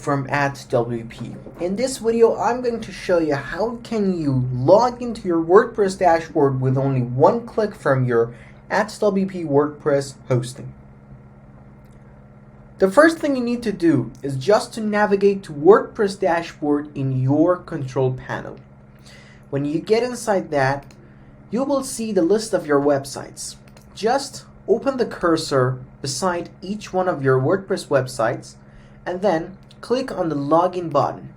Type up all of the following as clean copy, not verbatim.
from ATWP. In this video, I'm going to show you how can you log into your WordPress dashboard with only one click from your ATWP WordPress hosting. The first thing you need to do is just to navigate to WordPress dashboard in your control panel. When you get inside that, you will see the list of your websites. Just open the cursor beside each one of your WordPress websites and then click on the login button.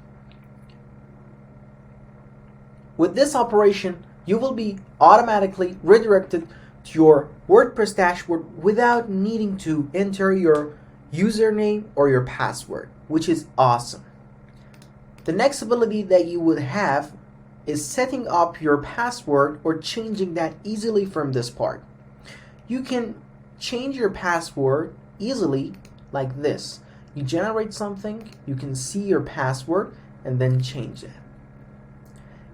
With this operation, you will be automatically redirected to your WordPress dashboard without needing to enter your username or your password, which is awesome. The next ability that you would have is setting up your password or changing that easily from this part. You can change your password easily like this. You generate something, you can see your password and then change it.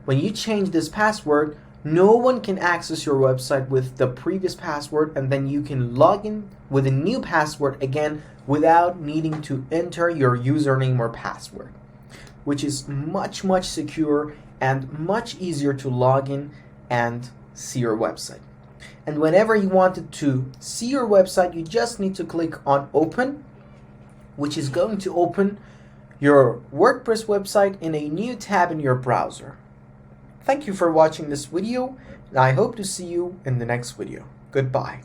When you change this password, no one can access your website with the previous password, and then you can log in with a new password again without needing to enter your username or password, which is much secure and much easier to log in and see your website. And whenever you wanted to see your website, you just need to click on open, which is going to open your WordPress website in a new tab in your browser. Thank you for watching this video, and I hope to see you in the next video. Goodbye.